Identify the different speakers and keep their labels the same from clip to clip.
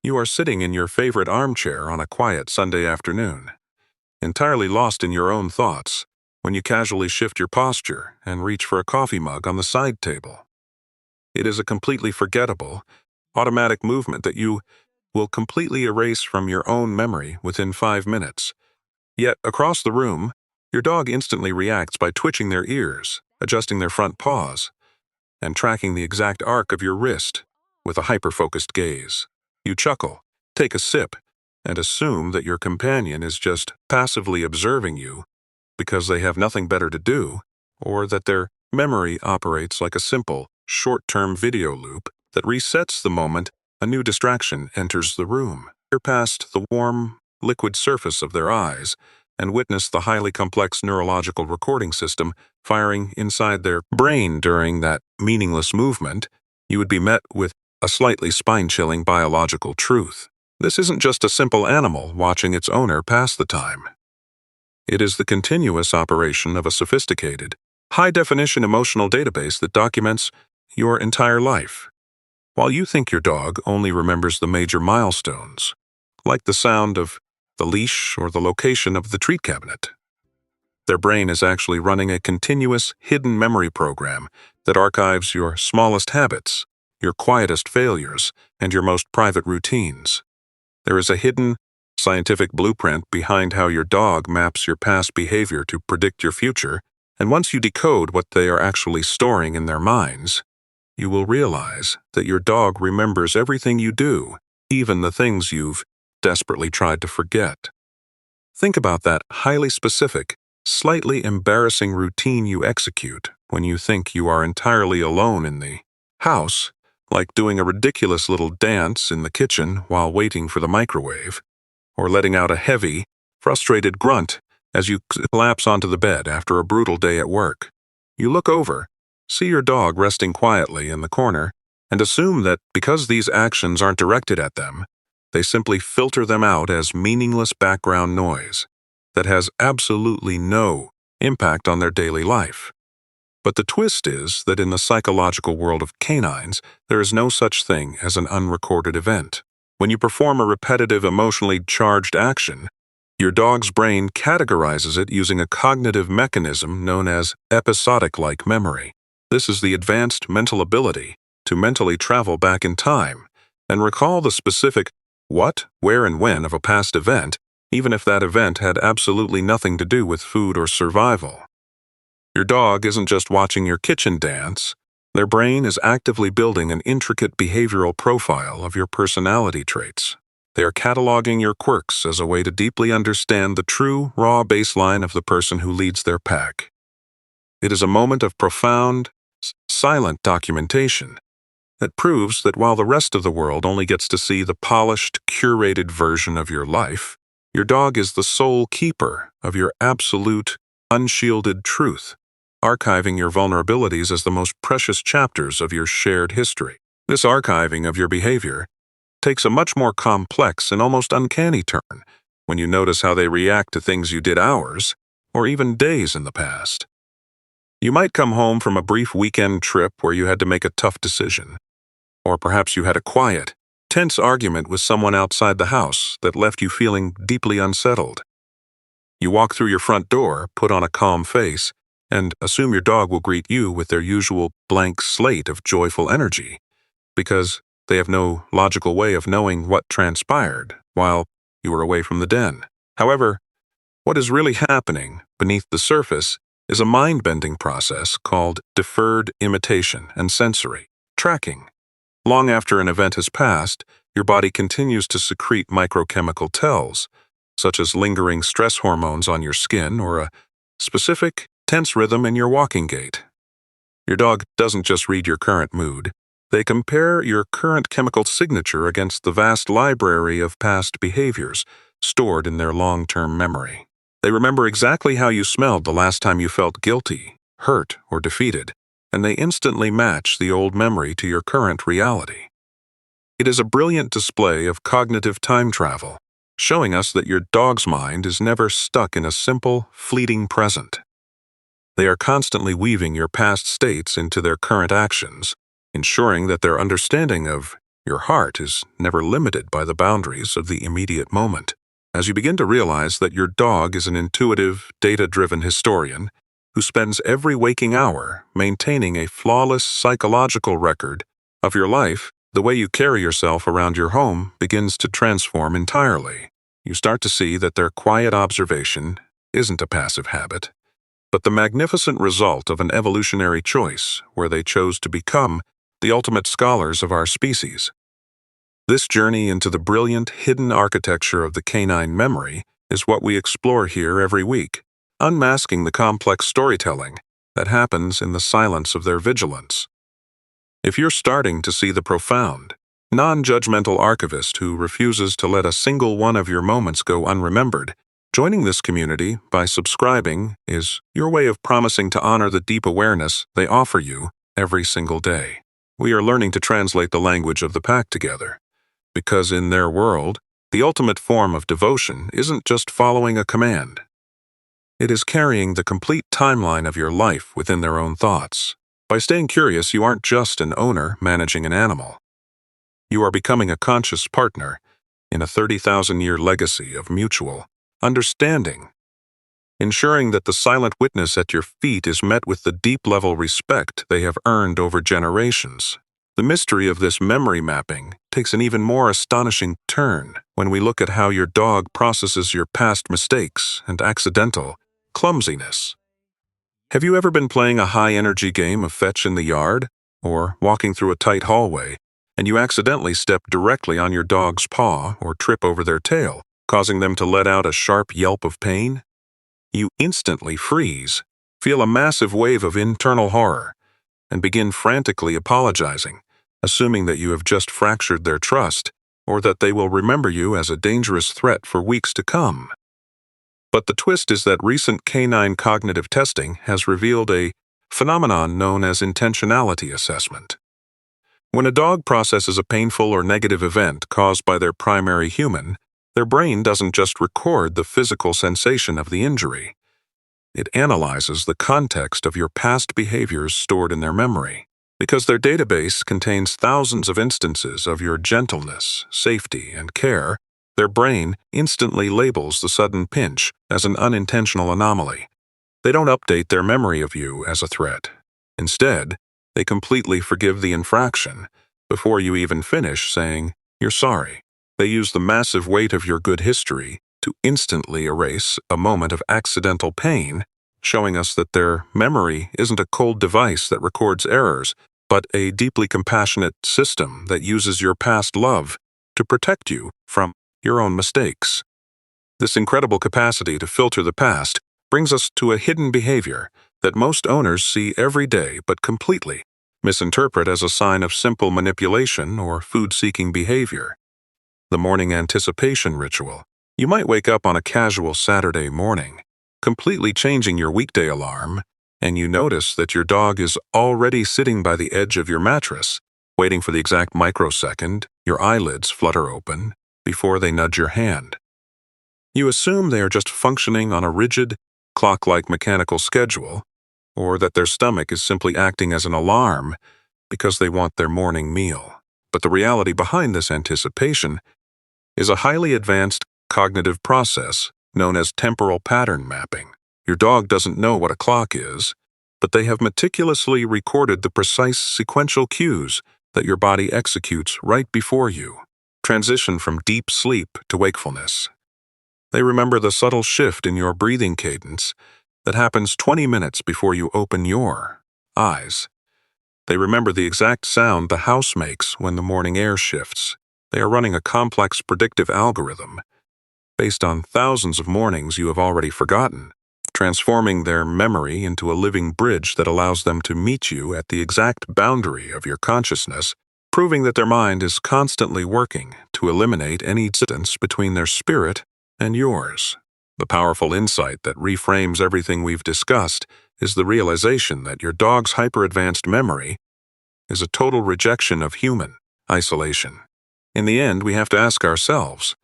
Speaker 1: You are sitting in your favorite armchair on a quiet Sunday afternoon, entirely lost in your own thoughts, when you casually shift your posture and reach for a coffee mug on the side table. It is a completely forgettable, automatic movement that you will completely erase from your own memory within 5 minutes. Yet, across the room, your dog instantly reacts by twitching their ears, adjusting their front paws, and tracking the exact arc of your wrist with a hyper-focused gaze. You chuckle, take a sip, and assume that your companion is just passively observing you because they have nothing better to do, or that their memory operates like a simple, short-term video loop that resets the moment a new distraction enters the room. You're past the warm, liquid surface of their eyes and witness the highly complex neurological recording system firing inside their brain during that meaningless movement. You would be met with a slightly spine-chilling biological truth. This isn't just a simple animal watching its owner pass the time. It is the continuous operation of a sophisticated, high-definition emotional database that documents your entire life. While you think your dog only remembers the major milestones, like the sound of the leash or the location of the treat cabinet, their brain is actually running a continuous, hidden memory program that archives your smallest habits, your quietest failures, and your most private routines. There is a hidden, scientific blueprint behind how your dog maps your past behavior to predict your future, and once you decode what they are actually storing in their minds, you will realize that your dog remembers everything you do, even the things you've desperately tried to forget. Think about that highly specific, slightly embarrassing routine you execute when you think you are entirely alone in the house, like doing a ridiculous little dance in the kitchen while waiting for the microwave, or letting out a heavy, frustrated grunt as you collapse onto the bed after a brutal day at work. You look over, see your dog resting quietly in the corner, and assume that because these actions aren't directed at them, they simply filter them out as meaningless background noise that has absolutely no impact on their daily life. But the twist is that in the psychological world of canines, there is no such thing as an unrecorded event. When you perform a repetitive, emotionally charged action, your dog's brain categorizes it using a cognitive mechanism known as episodic-like memory. This is the advanced mental ability to mentally travel back in time and recall the specific what, where, and when of a past event, even if that event had absolutely nothing to do with food or survival. Your dog isn't just watching your kitchen dance. Their brain is actively building an intricate behavioral profile of your personality traits. They are cataloging your quirks as a way to deeply understand the true, raw baseline of the person who leads their pack. It is a moment of profound, silent documentation that proves that while the rest of the world only gets to see the polished, curated version of your life, your dog is the sole keeper of your absolute, unshielded truth, archiving your vulnerabilities as the most precious chapters of your shared history. This archiving of your behavior takes a much more complex and almost uncanny turn when you notice how they react to things you did hours or even days in the past. You might come home from a brief weekend trip where you had to make a tough decision, or perhaps you had a quiet, tense argument with someone outside the house that left you feeling deeply unsettled. You walk through your front door, put on a calm face, and assume your dog will greet you with their usual blank slate of joyful energy, because they have no logical way of knowing what transpired while you were away from the den. However, what is really happening beneath the surface is a mind-bending process called deferred imitation and sensory tracking. Long after an event has passed, your body continues to secrete microchemical tells, such as lingering stress hormones on your skin or a specific, tense rhythm in your walking gait. Your dog doesn't just read your current mood. They compare your current chemical signature against the vast library of past behaviors stored in their long-term memory. They remember exactly how you smelled the last time you felt guilty, hurt, or defeated, and they instantly match the old memory to your current reality. It is a brilliant display of cognitive time travel, showing us that your dog's mind is never stuck in a simple, fleeting present. They are constantly weaving your past states into their current actions, ensuring that their understanding of Your heart is never limited by the boundaries of the immediate moment. As you begin to realize that your dog is an intuitive, data-driven historian who spends every waking hour maintaining a flawless psychological record of your life, the way you carry yourself around your home begins to transform entirely. You start to see that their quiet observation isn't a passive habit, but the magnificent result of an evolutionary choice where they chose to become the ultimate scholars of our species. This journey into the brilliant hidden architecture of the canine memory is what we explore here every week, unmasking the complex storytelling that happens in the silence of their vigilance. If you're starting to see the profound, non-judgmental archivist who refuses to let a single one of your moments go unremembered, joining this community by subscribing is your way of promising to honor the deep awareness they offer you every single day. We are learning to translate the language of the pack together, because in their world, the ultimate form of devotion isn't just following a command. It is carrying the complete timeline of your life within their own thoughts. By staying curious, you aren't just an owner managing an animal. You are becoming a conscious partner in a 30,000-year legacy of mutual understanding, ensuring that the silent witness at your feet is met with the deep-level respect they have earned over generations. The mystery of this memory mapping takes an even more astonishing turn when we look at how your dog processes your past mistakes and accidental clumsiness. Have you ever been playing a high-energy game of fetch in the yard, or walking through a tight hallway, and you accidentally step directly on your dog's paw or trip over their tail, causing them to let out a sharp yelp of pain? You instantly freeze, feel a massive wave of internal horror, and begin frantically apologizing, assuming that you have just fractured their trust or that they will remember you as a dangerous threat for weeks to come. But the twist is that recent canine cognitive testing has revealed a phenomenon known as intentionality assessment. When a dog processes a painful or negative event caused by their primary human, their brain doesn't just record the physical sensation of the injury. It analyzes the context of your past behaviors stored in their memory. Because their database contains thousands of instances of your gentleness, safety, and care, their brain instantly labels the sudden pinch as an unintentional anomaly. They don't update their memory of you as a threat. Instead, they completely forgive the infraction before you even finish saying, "You're sorry." They use the massive weight of your good history to instantly erase a moment of accidental pain, showing us that their memory isn't a cold device that records errors, but a deeply compassionate system that uses your past love to protect you from your own mistakes. This incredible capacity to filter the past brings us to a hidden behavior that most owners see every day but completely misinterpret as a sign of simple manipulation or food-seeking behavior. The morning anticipation ritual. You might wake up on a casual Saturday morning, completely changing your weekday alarm, and you notice that your dog is already sitting by the edge of your mattress, waiting for the exact microsecond your eyelids flutter open before they nudge your hand. You assume they are just functioning on a rigid, clock-like mechanical schedule, or that their stomach is simply acting as an alarm because they want their morning meal. But the reality behind this anticipation is a highly advanced cognitive process known as temporal pattern mapping. Your dog doesn't know what a clock is, but they have meticulously recorded the precise sequential cues that your body executes right before you transition from deep sleep to wakefulness. They remember the subtle shift in your breathing cadence that happens 20 minutes before you open your eyes. They remember the exact sound the house makes when the morning air shifts. They are running a complex predictive algorithm based on thousands of mornings you have already forgotten, transforming their memory into a living bridge that allows them to meet you at the exact boundary of your consciousness, proving that their mind is constantly working to eliminate any distance between their spirit and yours. The powerful insight that reframes everything we've discussed is the realization that your dog's hyper-advanced memory is a total rejection of human isolation. In the end, we have to ask ourselves,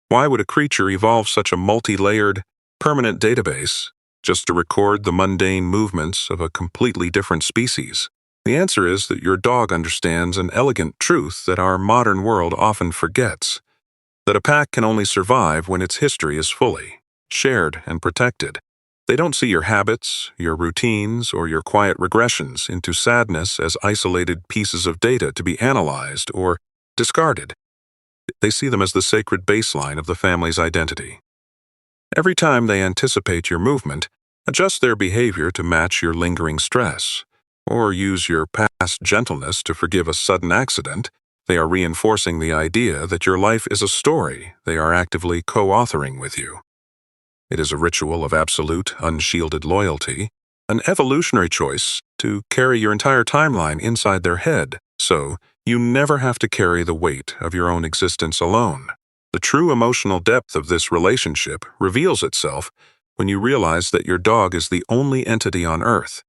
Speaker 1: why would a creature evolve such a multi-layered, permanent database just to record the mundane movements of a completely different species? The answer is that your dog understands an elegant truth that our modern world often forgets, that a pack can only survive when its history is fully shared and protected. They don't see your habits, your routines, or your quiet regressions into sadness as isolated pieces of data to be analyzed or discarded. They see them as the sacred baseline of the family's identity. Every time they anticipate your movement, adjust their behavior to match your lingering stress, or use your past gentleness to forgive a sudden accident, they are reinforcing the idea that your life is a story they are actively co-authoring with you. It is a ritual of absolute, unshielded loyalty, an evolutionary choice to carry your entire timeline inside their head, so you never have to carry the weight of your own existence alone. The true emotional depth of this relationship reveals itself when you realize that your dog is the only entity on Earth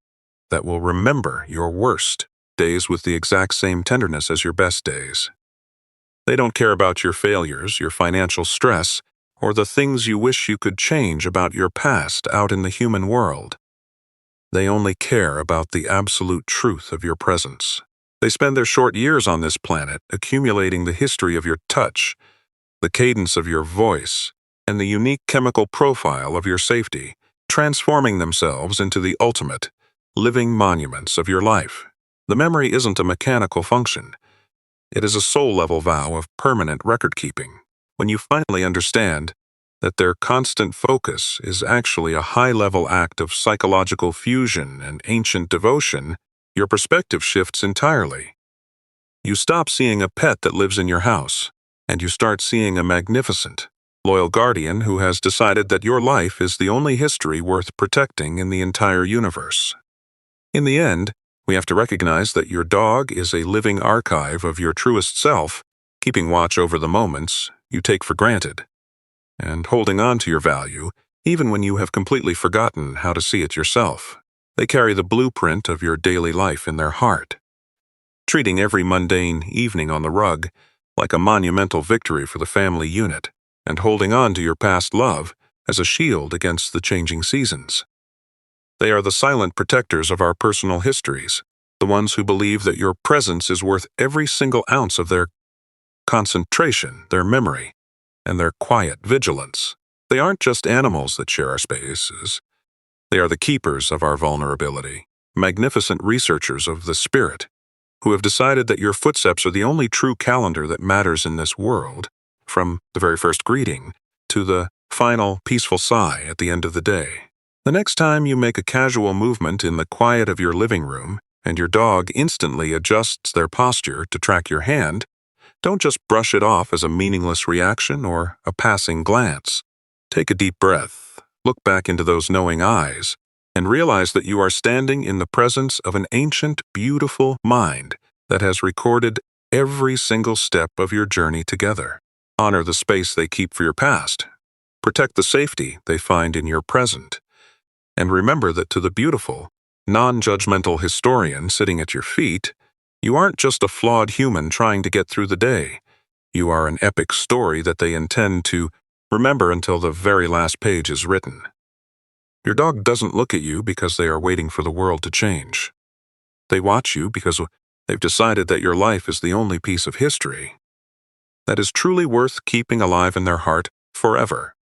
Speaker 1: that will remember your worst days with the exact same tenderness as your best days. They don't care about your failures, your financial stress, or the things you wish you could change about your past out in the human world. They only care about the absolute truth of your presence. They spend their short years on this planet accumulating the history of your touch, the cadence of your voice, and the unique chemical profile of your safety, transforming themselves into the ultimate, living monuments of your life. The memory isn't a mechanical function. It is a soul-level vow of permanent record-keeping. When you finally understand that their constant focus is actually a high-level act of psychological fusion and ancient devotion, your perspective shifts entirely. You stop seeing a pet that lives in your house, and you start seeing a magnificent, loyal guardian who has decided that your life is the only history worth protecting in the entire universe. In the end, we have to recognize that your dog is a living archive of your truest self, keeping watch over the moments you take for granted, and holding on to your value even when you have completely forgotten how to see it yourself. They carry the blueprint of your daily life in their heart, treating every mundane evening on the rug like a monumental victory for the family unit, and holding on to your past love as a shield against the changing seasons. They are the silent protectors of our personal histories, the ones who believe that your presence is worth every single ounce of their concentration, their memory, and their quiet vigilance. They aren't just animals that share our spaces. They are the keepers of our vulnerability, magnificent researchers of the spirit, who have decided that your footsteps are the only true calendar that matters in this world, from the very first greeting to the final peaceful sigh at the end of the day. The next time you make a casual movement in the quiet of your living room and your dog instantly adjusts their posture to track your hand, don't just brush it off as a meaningless reaction or a passing glance. Take a deep breath, look back into those knowing eyes, and realize that you are standing in the presence of an ancient, beautiful mind that has recorded every single step of your journey together. Honor the space they keep for your past. Protect the safety they find in your present. And remember that to the beautiful, non-judgmental historian sitting at your feet, you aren't just a flawed human trying to get through the day. You are an epic story that they intend to remember until the very last page is written. Your dog doesn't look at you because they are waiting for the world to change. They watch you because they've decided that your life is the only piece of history that is truly worth keeping alive in their heart forever.